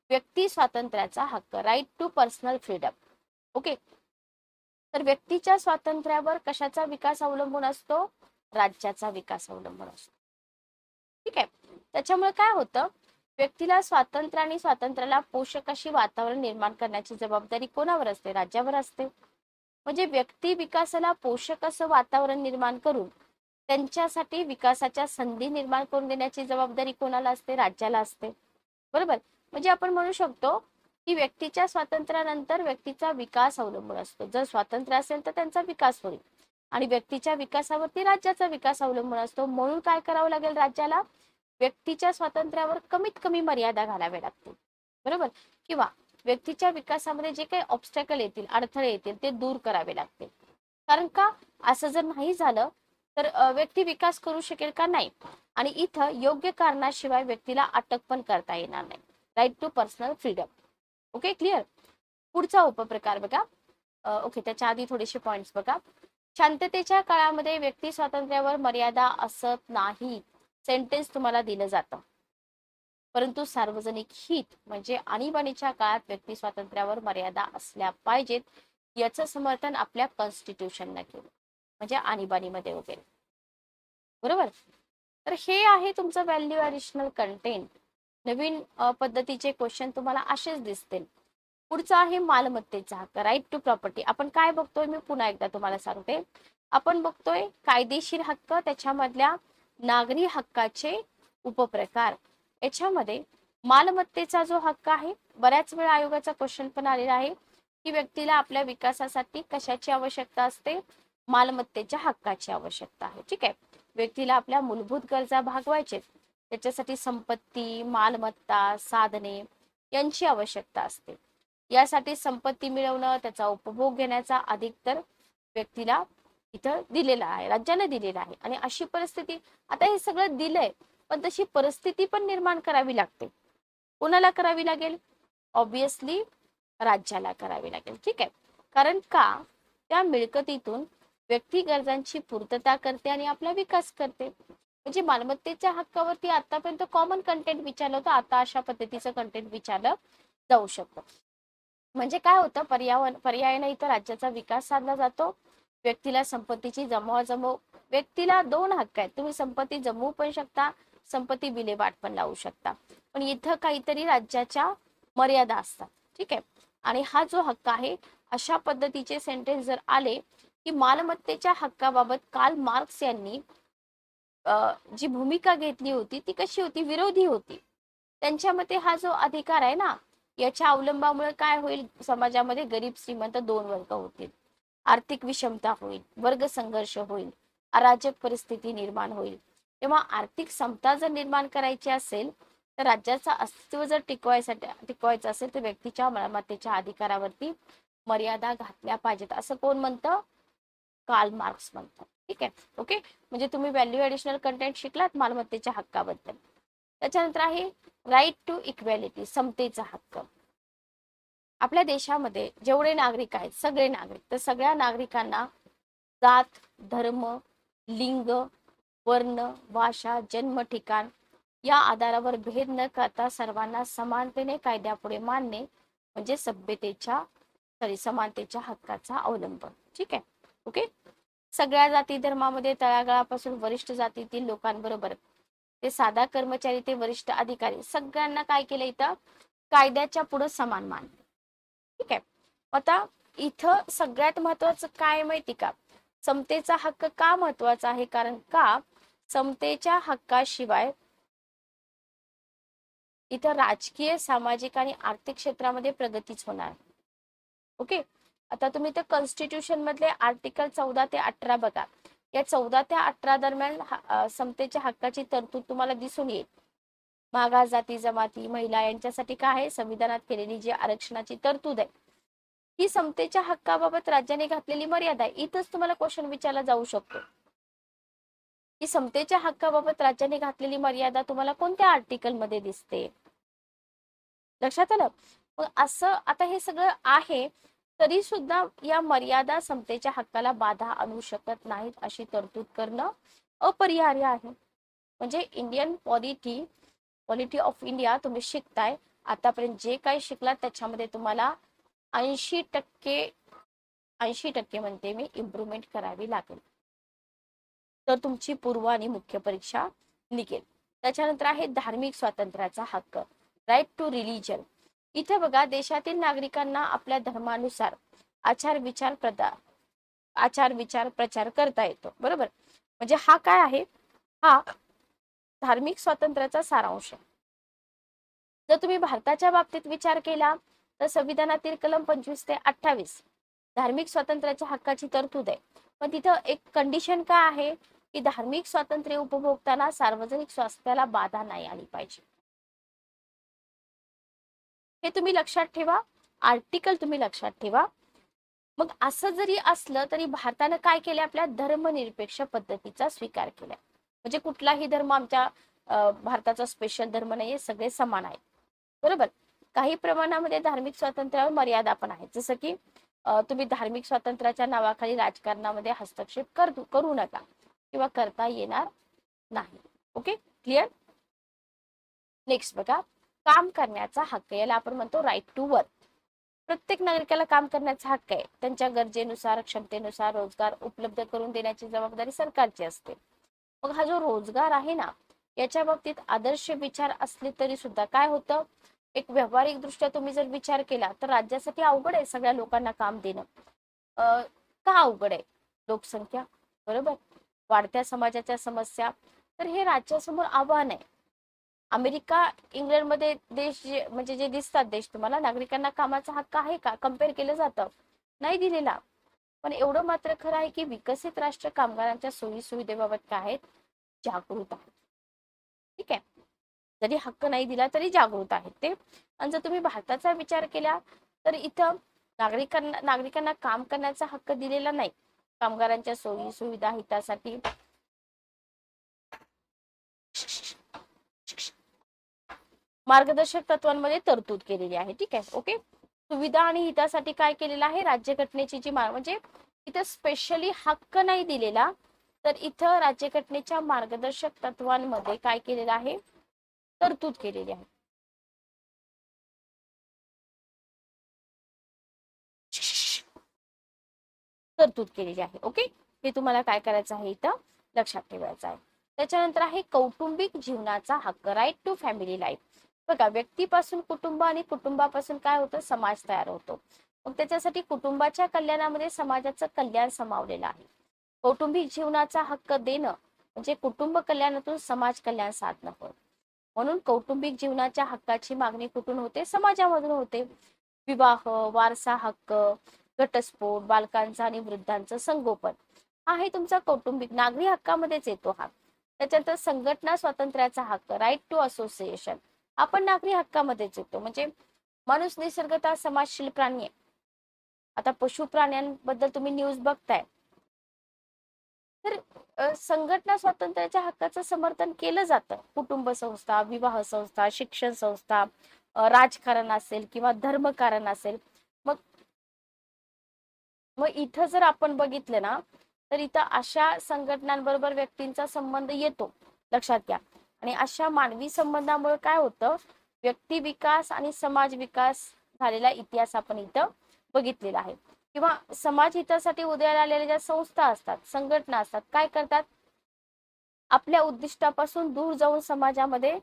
व्यक्ती स्वातंत्र्याचा हक्क, right to personal freedom. Okay. तर व्यक्तीच्या स्वातंत्र्यावर कशाचा विकास अवलंबून असतो? राज्याचा विकास अवलंबून असतो. ठीक आहे. त्याच्यामुळे काय होतं, व्यक्तीला स्वातंत्र्य आणि स्वातंत्र्याला पोषक अशी वातावरण निर्माण करण्याची जबाबदारी कोणावर असते? राज्यावर असते. म्हणजे व्यक्ती विकासाला पोषक असं वातावरण निर्माण करून त्यांच्यासाठी विकासाच्या संधी निर्माण करून देण्याची जबाबदारी कोणाला असते? राज्याला असते. बरोबर. म्हणजे आपण म्हणू शकतो की व्यक्तीच्या स्वातंत्र्यानंतर व्यक्तीचा विकास अवलंबून असतो. जर स्वातंत्र्य असेल तर त्यांचा विकास होईल आणि व्यक्तीच्या विकासावरती राज्याचा विकास अवलंबून असतो. म्हणून काय करावं लागेल राज्याला? व्यक्तीच्या स्वातंत्र्यावर कमीत कमी मर्यादा घालाव्या लागतील. बरोबर. किंवा व्यक्तीच्या विकासामध्ये जे काही ऑब्स्टॅकल येतील, अडथळे येतील, ते दूर करावे लागतील. कारण का? असं जर नाही झालं तर व्यक्ती विकास करू शकेल का? नाही. आणि इथं योग्य कारणाशिवाय व्यक्तीला अटक पण करता येणार नाही. Right to personal freedom. Okay, clear. पुढचा उपप्रकार बघा. ओके, त्याच्या आधी थोडेसे पॉइंट्स बघा. शांततेच्या काळामध्ये व्यक्ती स्वातंत्र्यावर मर्यादा असत नाही, सेंटेन्स तुम्हाला दिलं जातं. परंतु सार्वजनिक हित म्हणजे आणीबाणीच्या काळात व्यक्ती स्वातंत्र्यावर मर्यादा असल्या पाहिजेत याचं समर्थन आपल्या कॉन्स्टिट्यूशनने केलं, म्हणजे आणीबाणीमध्ये वगैरे. बरोबर. तर हे आहे तुमचं व्हॅल्यू ऍडिशनल कंटेंट. नवीन पद्धतीचे क्वेश्चन तुम्हाला असेच दिसतील. पुढचं आहे मालमत्तेचा हक्क, राईट टू प्रॉपर्टी. आपण काय बघतोय मी पुन्हा एकदा तुम्हाला सांगते. आपण बघतोय कायदेशीर हक्क, त्याच्यामधल्या नागरी हक्काचे उपप्रकार. याच्यामध्ये मालमत्तेचा जो हक्क आहे, बऱ्याच वेळा आयोगाचा क्वेश्चन पण आलेला आहे की व्यक्तीला आपल्या विकासासाठी कशाची आवश्यकता असते, मालमत्तेच्या हक्काची आवश्यकता आहे. ठीक आहे. व्यक्तीला आपल्या मूलभूत गरजा भागवायचे, त्याच्यासाठी संपत्ती, मालमत्ता, साधने यांची आवश्यकता असते. यासाठी संपत्ती मिळवणं, त्याचा उपभोग घेण्याचा अधिकार व्यक्तीला इथं दिलेला आहे, राज्याने दिलेला आहे. आणि अशी परिस्थिती, आता हे सगळं दिलंय पण तशी परिस्थिती पण निर्माण करावी लागते. कोणाला करावी लागेल? ऑब्विसली राज्याला करावी लागेल. ठीक आहे. कारण का, त्या मिळकतीतून व्यक्ती गरजांची पूर्तता करते आणि आपला विकास करते. म्हणजे मालमत्तेच्या हक्कावरती आतापर्यंत कॉमन कंटेंट विचारलं होतं, आता अशा पद्धतीचं कंटेंट विचारलं जाऊ शकतं. म्हणजे काय होतं, पर्यायाने इथं राज्याचा विकास साधला जातो. व्यक्तीला संपत्तीची जमवाजमव, व्यक्तीला दोन हक्क आहेत, तुम्ही संपत्ती जमवू पण शकता, संपत्ती विल्हेवाट पण लावू शकता, पण इथं काहीतरी राज्याच्या मर्यादा असतात. ठीक आहे. आणि हा जो हक्क आहे, अशा पद्धतीचे सेंटेन्स जर आले की मालमत्तेच्या हक्काबाबत कार्ल मार्क्स यांनी जी भूमिका घेतली होती ती कशी होती, विरोधी होती. त्यांच्या मते हा जो अधिकार आहे ना, याच्या अवलंबामुळे काय होईल, समाजामध्ये गरीब श्रीमंत दोन वर्ग होतील, आर्थिक विषमता होईल, वर्ग संघर्ष होईल, अराजक परिस्थिती निर्माण होईल. तेव्हा आर्थिक समता जर निर्माण करायची असेल तर राज्याचं अस्तित्व जर टिकवायचं असेल तर व्यक्तीच्या मालमत्तेच्या अधिकारावरती मर्यादा घातल्या पाहिजेत, असं कोण म्हणतं? कार्ल मार्क्स म्हणतात. ठीक आहे. ओके. म्हणजे तुम्ही व्हॅल्यू ऍडिशनल कंटेंट शिकलात मालमत्तेच्या हक्काबद्दल. त्याच्यानंतर आहे राईट टू इक्वॅलिटी, समतेचा हक्क. आपल्या देशामध्ये जेवढे नागरिक आहेत, सगळे नागरिक, तर सगळ्या नागरिकांना जात, धर्म, लिंग, वर्ण, भाषा, जन्म ठिकाण या आधारावर भेद न करता सर्वांना समानतेने कायद्यापुढे मानणे म्हणजे समानतेच्या हक्काचा अवलंब. ठीक आहे. ओके. सगळ्या जाती धर्मामध्ये तळागाळापासून वरिष्ठ जातीतील लोकांबरोबर ते साधा कर्मचारी ते वरिष्ठ अधिकारी, सगळ्यांना काय केलं इथं, कायद्याच्या पुढे समान मान. ठीक आहे. आता इथं सगळ्यात महत्वाचं काय माहिती का, समतेचा हक्क का महत्वाचा आहे, कारण का समतेच्या हक्काशिवाय इथं राजकीय, सामाजिक आणि आर्थिक क्षेत्रामध्ये प्रगतीच होणार. ओके. आता तुम्ही तर कॉन्स्टिट्यूशन मधले आर्टिकल 14 ते 18 बघा. या 14 ते 18 दरम्यान समतेच्या हक्काची तरतूद तुम्हाला दिसून येईल. मागास जाती जमाती, महिला यांच्यासाठी काय आहे, संविधानात केलेली जी आरक्षणाची तरतूद आहे ही समतेच्या हक्काबाबत राज्याने घातलेली मर्यादा आहे. इथंच तुम्हाला क्वेश्चन विचारला जाऊ शकतो की समतेच्या हक्काबाबत राज्याने घातलेली मर्यादा तुम्हाला कोणत्या आर्टिकल मध्ये दिसते. लक्षात आलं. मग असं आता हे सगळं आहे तरी सुद्धा या मर्यादा समतेच्या हक्काला बाधा आणू शकत नाहीत, अशी तरतूद करणं अपरिहार्य आहे. म्हणजे इंडियन पॉलिटी ऑफ इंडिया तुम्ही शिकताय, आतापर्यंत जे काही शिकलात त्याच्यामध्ये तुम्हाला 80% म्हणते मी इम्प्रूव्हमेंट करावी लागेल, तर तुमची पूर्व आणि मुख्य परीक्षा निघेल. त्याच्यानंतर आहे धार्मिक स्वातंत्र्याचा हक्क, राईट टू रिलीजन. इथे बघा, देशातील नागरिकांना आपल्या धर्मानुसार आचार विचार प्रचार करता येतो. बरोबर. म्हणजे हा काय आहे, हा धार्मिक स्वातंत्र्याचा सारांश आहे. जर तुम्ही भारताच्या बाबतीत विचार केला तर संविधानातील कलम 25 ते 28 धार्मिक स्वातंत्र्याच्या हक्काची तरतूद आहे. पण तिथं एक कंडिशन काय आहे की धार्मिक स्वातंत्र्य उपभोगताना सार्वजनिक स्वास्थ्याला बाधा नाही आली पाहिजे. हे तुम्ही लक्षात ठेवा, आर्टिकल तुम्ही लक्षात ठेवा. मग असं जरी असलं तरी भारतानं काय केलं, आपल्या धर्मनिरपेक्ष पद्धतीचा स्वीकार केलाय. म्हणजे कुठलाही धर्म आमच्या भारताचा स्पेशल धर्म नाहीये, सगळे समान आहेत. बरोबर. काही प्रमाणामध्ये धार्मिक स्वातंत्र्यावर मर्यादा पण आहेत, जसं की तुम्ही धार्मिक स्वातंत्र्याच्या नावाखाली राजकारणामध्ये हस्तक्षेप करू नका किंवा करता येणार नाही. ओके. क्लिअर. नेक्स्ट बघा, काम करण्याचा हक्क, याला आपण म्हणतो राईट टू वर्क. प्रत्येक नागरिकाला काम करण्याचा हक्क आहे. त्यांच्या गरजेनुसार, क्षमतेनुसार रोजगार उपलब्ध करून देण्याची जबाबदारी सरकारची असते. मग हा जो रोजगार आहे ना, याच्या बाबतीत आदर्श विचार असले तरी सुद्धा काय होतं, एक व्यावहारिक दृष्ट्या तुम्ही जर विचार केला तर राज्यासाठी अवघड आहे सगळ्या लोकांना काम देणं. का अवघड आहे? लोकसंख्या, बरोबर, वाढत्या समाजाच्या समस्या, तर हे राज्यासमोर आव्हान आहे. अमेरिका, इंग्लंडमध्ये देश म्हणजे जे दिसतात देश तुम्हाला, नागरिकांना कामाचा हक्क आहे का कम्पेअर केलं जातं, नाही दिलेला. पण एवढं मात्र खरं आहे की विकसित राष्ट्र कामगारांच्या सोयी सुविधेबाबत काय आहेत, जागृत आहेत. ठीक आहे, जरी हक्क नाही दिला तरी जागृत आहेत ते. आणि जर तुम्ही भारताचा विचार केला तर इथं नागरिकांना काम करण्याचा हक्क दिलेला नाही. कामगारांच्या सोयी सुविधा हितासाठी मार्गदर्शक तत्वांमध्ये तरतूद केलेली आहे. ठीक आहे, ओके. सुविधा आणि हितासाठी काय केलेलं आहे, राज्यघटनेची जी म्हणजे इथं स्पेशली हक्क नाही दिलेला, तर इथं राज्यघटनेच्या मार्गदर्शक तत्वांमध्ये काय केलेलं आहे, तरतूद केलेली आहे. तरतूद केलेली आहे. ओके, हे तुम्हाला काय करायचं आहे, इथं लक्षात ठेवायचं आहे. त्याच्यानंतर आहे कौटुंबिक जीवनाचा हक्क, राईट टू फॅमिली लाईफ. बघा, व्यक्तीपासून कुटुंब आणि कुटुंबापासून काय होतं, समाज तयार होतो. मग त्याच्यासाठी कुटुंबाच्या कल्याणामध्ये समाजाचं कल्याण समावलेलं आहे. कौटुंबिक जीवनाचा हक्क देणं म्हणजे कुटुंब कल्याणातून समाज कल्याण साधणं होय. म्हणून कौटुंबिक जीवनाच्या हक्काची मागणी कुठून होते, समाजामधून होते. विवाह, वारसा हक्क, घटस्फोट, बालकांचं आणि वृद्धांचं संगोपन, हा आहे तुमचा कौटुंबिक नागरी हक्कामध्येच येतो हा. त्याच्यानंतर संघटना स्वातंत्र्याचा हक्क, राईट टू असोसिएशन, आपण नागरी हक्कामध्येच येतो. म्हणजे माणूस निसर्गतः समाजशील प्राणी आहे. आता पशु प्राण्यांबद्दल तुम्ही न्यूज बघताय, तर संघटना स्वातंत्र्याच्या हक्काचं समर्थन केलं जातं. कुटुंब संस्था, विवाह संस्था, शिक्षण संस्था, राजकारण असेल किंवा धर्मकारण असेल. मग मग इथं जर आपण बघितलं ना, तर इथं अशा संघटनांबरोबर व्यक्तींचा संबंध येतो, लक्षात घ्या. आणि अशा मानवी संबंधामुळे काय होतं, व्यक्ती विकास आणि समाज विकास झालेला इतिहास आपण इथं बघितलेला आहे. किंवा समाज हितासाठी उदयाला आलेल्या ज्या संस्था असतात, संघटना असतात, काय करतात, आपल्या उद्दिष्टापासून दूर जाऊन समाजामध्ये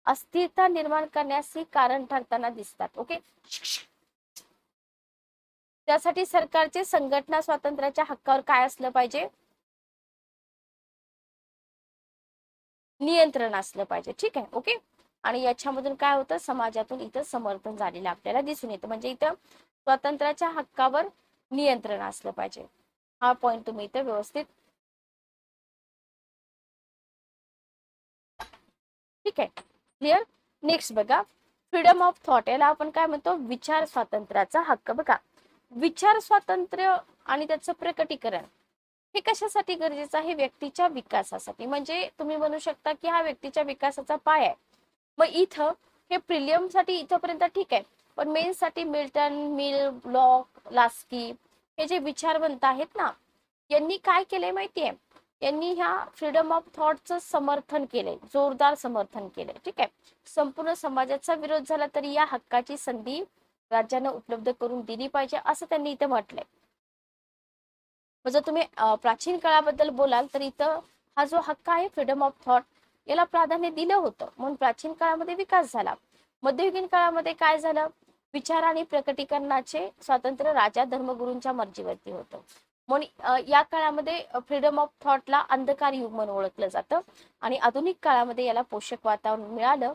अस्थिरता निर्माण करण्यास कारण ठरताना दिसतात. ओके, त्यासाठी सरकारचे संघटना स्वातंत्र्याच्या हक्कावर काय असलं पाहिजे, नियंत्रण असलं पाहिजे. ठीक आहे, ओके. आणि याच्यामधून काय होतं, समाजातून इथं समर्थन झालेलं आपल्याला दिसून येतं. म्हणजे इथं स्वातंत्र्याच्या हक्कावर नियंत्रण असलं पाहिजे. हा पॉइंट तुम्ही इथं व्यवस्थित, ठीक आहे, क्लिअर. नेक्स्ट बघा, फ्रीडम ऑफ थॉट, याला आपण काय म्हणतो, विचार स्वातंत्र्याचा हक्क. बघा, विचार स्वातंत्र्य आणि त्याचं प्रकटीकरण हे कशासाठी गरजेचं आहे, व्यक्तीच्या विकासासाठी. म्हणजे तुम्ही म्हणू शकता की हा व्यक्तीच्या विकासाचा पाय आहे. मग इथं हे प्रिलियम साठी इथंपर्यंत ठीक आहे, पण मेन्स साठी मिल्टन, मिल, लॉक, लास्की हे जे विचारवंत आहेत ना, यांनी काय केलंय माहितीये, यांनी ह्या फ्रीडम ऑफ थॉटचं समर्थन केलंय, जोरदार समर्थन केलंय. ठीक आहे, संपूर्ण समाजाचा विरोध झाला तरी या हक्काची संधी राज्यानं उपलब्ध करून दिली पाहिजे, असं त्यांनी इथं म्हटलंय. जर तुम्ही प्राचीन काळाबद्दल बोलाल तर इथं हा जो हक्क आहे, फ्रीडम ऑफ थॉट, याला प्राधान्य दिलं होतं, म्हणून प्राचीन काळामध्ये विकास झाला. मध्ययुगीन काळामध्ये काय झालं, विचार आणि प्रकटीकरणाचे स्वातंत्र्य राजा धर्मगुरूंच्या मर्जीवरती होतं. म्हणून या काळामध्ये फ्रीडम ऑफ थॉटला अंधकार युग म्हणून ओळखलं जातं. आणि आधुनिक काळामध्ये याला पोषक वातावरण मिळालं,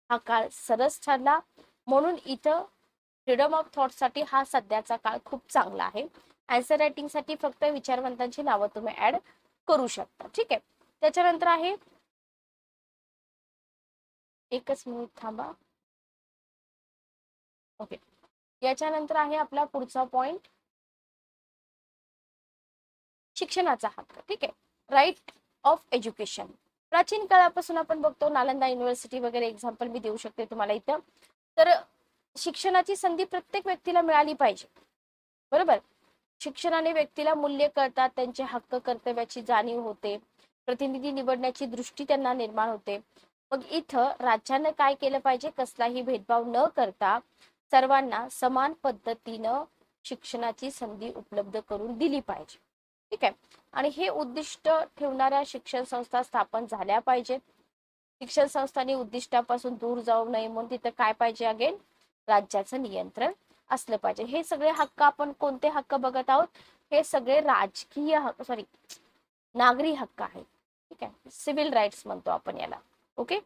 हा काळ सरस ठरला. म्हणून इथं फ्रीडम ऑफ थॉट साठी हा सध्याचा काळ खूप चांगला आहे. आन्सर रायटिंग साठी फक्त विचारवंतांची नावं तुम्ही ऍड करू शकता. ठीक आहे, त्याच्यानंतर आहे, एकच मिनिट थांबा, ओके. याच्यानंतर आहे आपला पुढचा पॉइंट, शिक्षणाचा हक्क. ठीक आहे, राईट ऑफ एज्युकेशन. प्राचीन काळापासून आपण बघतो, नालंदा युनिव्हर्सिटी वगैरे एक्झाम्पल मी देऊ शकते तुम्हाला इथं. तर शिक्षणाची संधी प्रत्येक व्यक्तीला मिळाली पाहिजे, बरोबर. शिक्षणाने व्यक्तीला मूल्य कळतात, त्यांचे हक्क कर्तव्याची जाणीव होते, प्रतिनिधी निवडण्याची दृष्टी त्यांना निर्माण होते. मग इथं राज्यानं काय केलं पाहिजे, कसलाही भेदभाव न करता सर्वांना समान पद्धतीनं शिक्षणाची संधी उपलब्ध करून दिली पाहिजे. ठीक आहे. आणि हे उद्दिष्ट ठेवणाऱ्या शिक्षण संस्था स्थापन झाल्या पाहिजेत. शिक्षण संस्थांनी उद्दिष्टापासून दूर जाऊ नये म्हणून तिथं काय पाहिजे, अगेन राज्याचं नियंत्रण असलं पाहिजे. हे सगळे हक्क आपण कोणते हक्क बघत आहोत, हे सगळे राजकीय हक्क, सॉरी नागरी हक्क आहेत. ठीक आहे, सिव्हिल राईट्स म्हणतो आपण याला. ओके.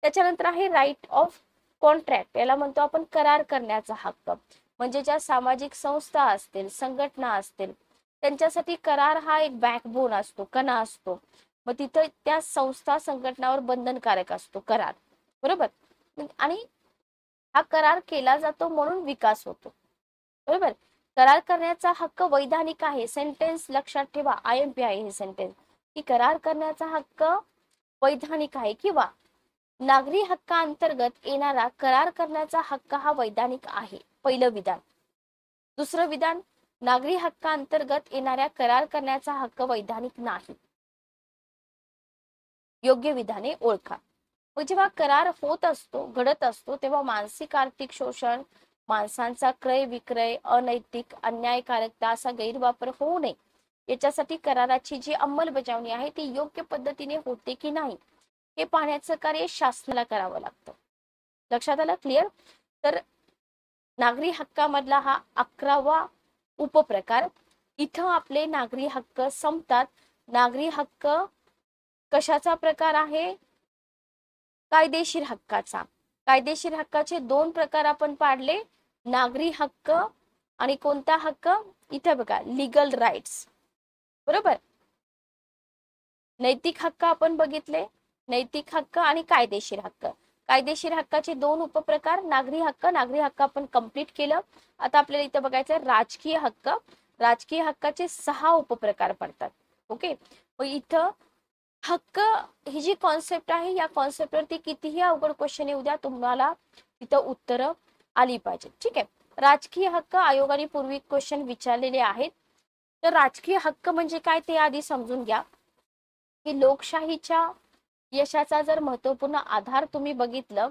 त्याच्यानंतर आहे राईट ऑफ कॉन्ट्रॅक्ट, याला म्हणतो आपण करार करण्याचा हक्क. म्हणजे ज्या सामाजिक संस्था असतील, संघटना असतील, त्यांच्यासाठी करार हा एक बॅकबोन असतो, कणा असतो. मग तिथं त्या संस्था संघटनावर बंधनकारक असतो करार, बरोबर. आणि हा करार केला जातो म्हणून विकास होतो, बरोबर. करार करण्याचा हक्क वैधानिक आहे. सेंटेन्स लक्षात ठेवा, IMP आहे हे सेंटेन्स, की करार करण्याचा हक्क वैधानिक आहे किंवा नागरी हक्कांतर्गत येणारा करार करण्याचा हक्क हा वैधानिक आहे. पहिलं विधान. दुसरं विधान, नागरी हक्कांतर्गत येणाऱ्या करार करण्याचा हक्क वैधानिक नाही. योग्य विधाने ओळखा. मग जेव्हा करार होत असतो, घडत असतो, तेव्हा मानसिक आर्थिक शोषण, माणसांचा क्रय विक्रय, अनैतिक अन्यायकारकता असा गैरवापर होऊ नये याच्यासाठी कराराची जी अंमलबजावणी आहे ती योग्य पद्धतीने होते की नाही हे पाहण्याचं कार्य शासनाला करावं लागतं. लक्षात आलं? क्लिअर? तर नागरी हक्कामधला हा 11वा उपप्रकार. इथं आपले नागरी हक्क संपतात. नागरी हक्क कशाचा प्रकार आहे? कायदेशीर हक्काचा. कायदेशीर हक्काचे 2 प्रकार आपण पाडले, नागरी हक्क आणि कोणता हक्क? इथे बघा, लीगल राईट्स, बरोबर. नैतिक हक्क आपण बघितले, नैतिक हक्क आणि कायदेशीर हक्क. कायदेशीर हक्काचे 2 उपप्रकार, नागरी हक्क. नागरी हक्क आपण कंप्लीट केलं. आता आपल्याला इथं बघायचं राजकीय हक्क. राजकीय हक्काचे 6 उपप्रकार पडतात. ओके. मग इथं हक्क ही जी कॉन्सेप्ट आहे, या कॉन्सेप्टवरती कितीही अवघड क्वेश्चन येऊ द्या, तुम्हाला तिथं उत्तरं आली पाहिजे. ठीक आहे. राजकीय हक्क आयोगाने पूर्वी क्वेश्चन विचारलेले आहेत. तर राजकीय हक्क म्हणजे काय ते आधी समजून घ्या. की लोकशाहीच्या यशाचा जर महत्वपूर्ण आधार तुम्ही बघितलं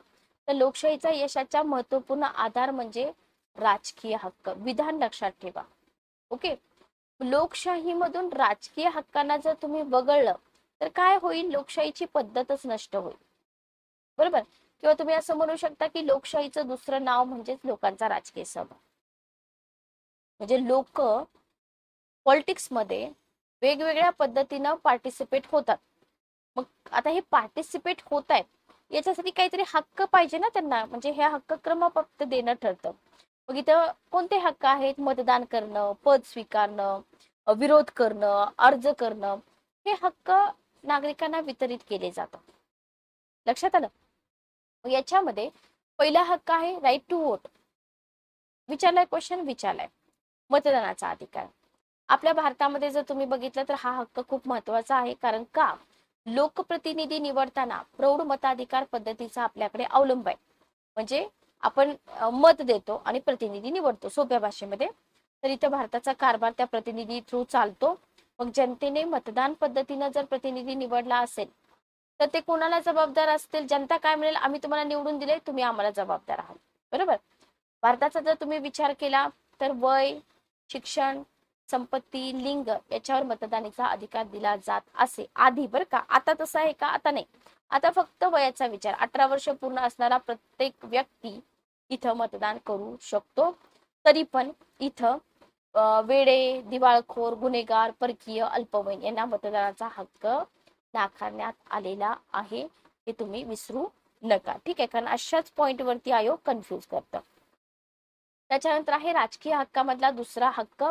तर लोकशाहीचा यशाचा महत्वपूर्ण आधार म्हणजे राजकीय हक्क. विधान लक्षात ठेवा. ओके. लोकशाहीमधून राजकीय हक्कांना जर तुम्ही वगळलं तर काय होईल? लोकशाहीची पद्धतच नष्ट होईल, बरोबर. किंवा तुम्ही असं म्हणू शकता की लोकशाहीचं दुसरं नाव म्हणजेच लोकांचा राजकीय सहभाग. म्हणजे लोक पॉलिटिक्स मध्ये वेगवेगळ्या पद्धतीनं पार्टिसिपेट होतात. मग आता हे पार्टिसिपेट होत आहेत याच्यासाठी काहीतरी हक्क पाहिजे ना त्यांना, म्हणजे हे हक्क क्रमप्राप्त देणं ठरतं. मग इथं कोणते हक्क आहेत? मतदान करणं, पद स्वीकारणं, विरोध करणं, अर्ज करणं, हे हक्क नागरिकांना वितरित केले जातात. लक्षात आलं? मग याच्यामध्ये पहिला हक्क आहे राईट टू वोट. विचारलाय क्वेश्चन, विचारलाय मतदानाचा अधिकार. आपल्या भारतामध्ये जर तुम्ही बघितलं तर हा हक्क खूप महत्वाचा आहे. कारण का? लोकप्रतिनिधी निवडताना प्रौढ मताधिकार पद्धतीचा आपल्याकडे अवलंब आहे. म्हणजे आपण मत देतो आणि प्रतिनिधी निवडतो सोप्या भाषेमध्ये. तर इथं भारताचा कारभार त्या प्रतिनिधी थ्रू चालतो. मग जनतेने मतदान पद्धतीनं जर प्रतिनिधी निवडला असेल तर ते कोणाला जबाबदार असतील? जनता काय म्हणेल? आम्ही तुम्हाला निवडून दिले, तुम्ही आम्हाला जबाबदार आहात, बरोबर. भारताचा जर तुम्ही विचार केला तर वय, शिक्षण, संपत्ती, लिंग याच्यावर मतदानाचा अधिकार दिला जात असे आधी, बरं का. आता तसं आहे का? आता नाही. आता फक्त वयाचा विचार, 18 वर्ष पूर्ण असणारा प्रत्येक व्यक्ती इथं मतदान करू शकतो. तरी पण इथं वेडे, दिवाळखोर, गुन्हेगार, परकीय, अल्पवयीन यांना मतदानाचा हक्क नाकारण्यात आलेला आहे. हे तुम्ही विसरू नका. ठीक आहे. कारण अशाच पॉइंट वरती आयोग कन्फ्युज करतं. त्याच्यानंतर आहे राजकीय हक्कामधला दुसरा हक्क,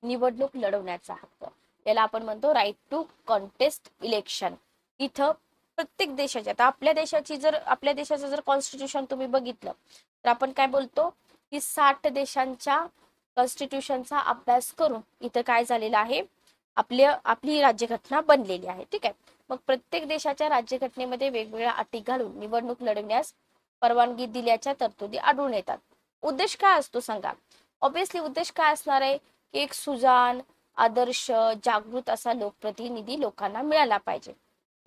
निवडणूक लढवण्याचा हक्क. याला आपण म्हणतो राईट टू कॉन्टेस्ट इलेक्शन. इथं प्रत्येक देशाच्या, आता आपल्या देशाचं जर कॉन्स्टिट्यूशन तुम्ही बघितलं तर आपण काय बोलतो की 60 देशांच्या कॉन्स्टिट्यूशनचा अभ्यास करून इथं काय झालेलं आहे, आपली राज्यघटना बनलेली आहे. ठीक आहे. मग प्रत्येक देशाच्या राज्यघटनेमध्ये वेगवेगळ्या अटी घालून निवडणूक लढवण्यास परवानगी दिल्याच्या तरतुदी आढळून येतात. उद्देश काय असतो सांगा? ऑब्विसली उद्देश काय असणार आहे की एक सुजाण, आदर्श, जागृत असा लोकप्रतिनिधी लोकांना मिळाला पाहिजे,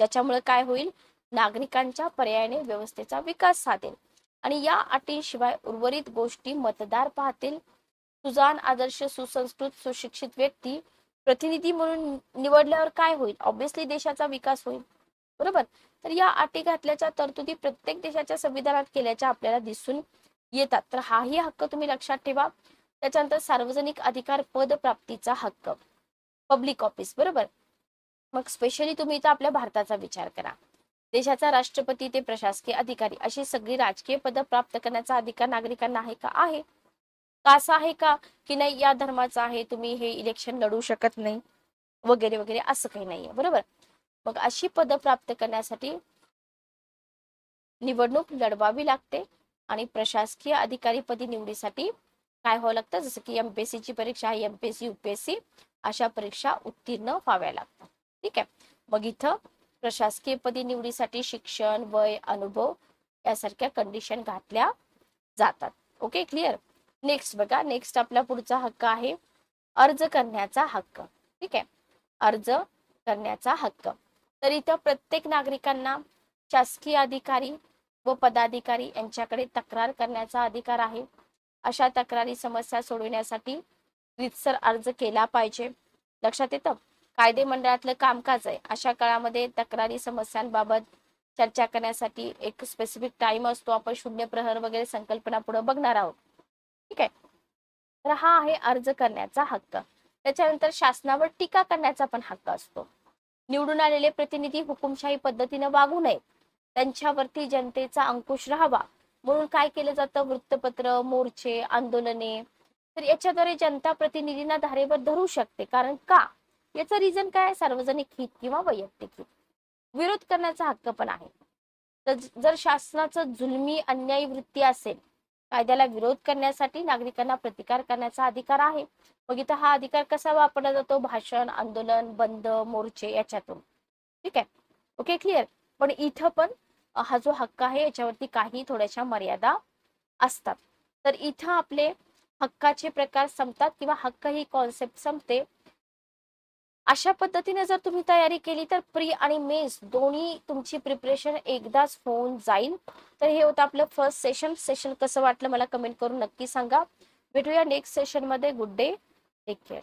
ज्याच्यामुळे काय होईल? नागरिकांच्या पर्यायाने व्यवस्थेचा विकास साधेल आणि या अटींशिवाय उर्वरित गोष्टी मतदार पाहतील. सुजाण, आदर्श, सुसंस्कृत, सुशिक्षित व्यक्ती प्रतिनिधी म्हणून निवडल्यावर काय होईल? ऑब्व्हियसली देशाचा विकास होईल, बरोबर. तर या अटी घातल्याच्या तरतुदी प्रत्येक देशाच्या संविधानात केल्याच्या आपल्याला दिसून येतात. तर हाही हक्क तुम्ही लक्षात ठेवा. त्याच्यानंतर सार्वजनिक अधिकार, पद प्राप्तीचा हक्क, पब्लिक ऑफिस, बरोबर. मग स्पेशली तुम्ही इथं आपल्या भारताचा विचार करा. देशाचा राष्ट्रपती ते प्रशासकीय अधिकारी अशी सगळी राजकीय पदं प्राप्त करण्याचा अधिकार नागरिकांना आहे का? आहे. का असं आहे का की नाही या धर्माचा आहे, तुम्ही हे इलेक्शन लढू शकत नाही वगैरे वगैरे, असं काही नाहीये, बरोबर. मग अशी पदं प्राप्त करण्यासाठी निवडणूक लढवावी लागते आणि प्रशासकीय अधिकारी पदी निवडीसाठी काय व्हावं लागतं, जसं की एमपीएससी ची परीक्षा आहे, एमपीएससी, यूपीएससी अशा परीक्षा उत्तीर्ण व्हाव्या लागतात. ठीक आहे. मग इथं प्रशासकीय पदी निवडीसाठी शिक्षण, वय, अनुभव यासारख्या कंडिशन घातल्या जातात. Okay, clear. नेक्स्ट बघा, नेक्स्ट आपला पुढचा हक्क आहे अर्ज करण्याचा हक्क. ठीक आहे, अर्ज करण्याचा हक्क. तर इथं प्रत्येक नागरिकांना शासकीय अधिकारी व पदाधिकारी यांच्याकडे तक्रार करण्याचा अधिकार आहे. अशा तक्रारी समस्या सोडविण्यासाठी रीतसर अर्ज केला पाहिजे. लक्षात येतं. कायदे मंडळातलं कामकाज आहे, अशा काळामध्ये तक्रारी समस्यांबाबत चर्चा करण्यासाठी एक स्पेसिफिक टाइम असतो. आपण शून्य प्रहर वगैरे संकल्पना पुढे बघणार आहोत. ठीक आहे. तर हा आहे अर्ज करण्याचा हक्क. त्याच्यानंतर शासनावर टीका करण्याचा पण हक्क असतो. निवडून आलेले प्रतिनिधी हुकुमशाही पद्धतीने वागू नये, त्यांच्यावरती जनतेचा अंकुश राहावा म्हणून काय केलं जातं? वृत्तपत्र, मोर्चे, आंदोलने. तर याच्याद्वारे जनता प्रतिनिधींना धारेवर धरू शकते. कारण का? याचं रिझन काय? सार्वजनिक हित किंवा वैयक्तिक हित. विरोध करण्याचा हक्क पण आहे. तर जर शासनाचं जुलमी, अन्यायी वृत्ती असेल, कायद्याला विरोध करण्यासाठी नागरिकांना प्रतिकार करण्याचा अधिकार आहे. मग इथं हा अधिकार कसा वापरला जातो? भाषण, आंदोलन, बंद, मोर्चे याच्यातून. ठीक आहे. Okay, clear. पण इथं पण हा जो हक्क आहे याच्यावरती काही थोड्याशा मर्यादा असतात. तर इथं आपले हक्काचे प्रकार संपतात किंवा हक्क ही कॉन्सेप्ट संपते. अशा पद्धतीने जर तुम्ही तयारी केली तर प्री आणि मेन्स दोन्ही तुमची प्रिपरेशन एकदाच होऊन जाईल. तर हे होतं आपलं फर्स्ट सेशन. सेशन कसं वाटलं मला कमेंट करून नक्की सांगा. भेटूया नेक्स्ट सेशन मध्ये. Good day, take care.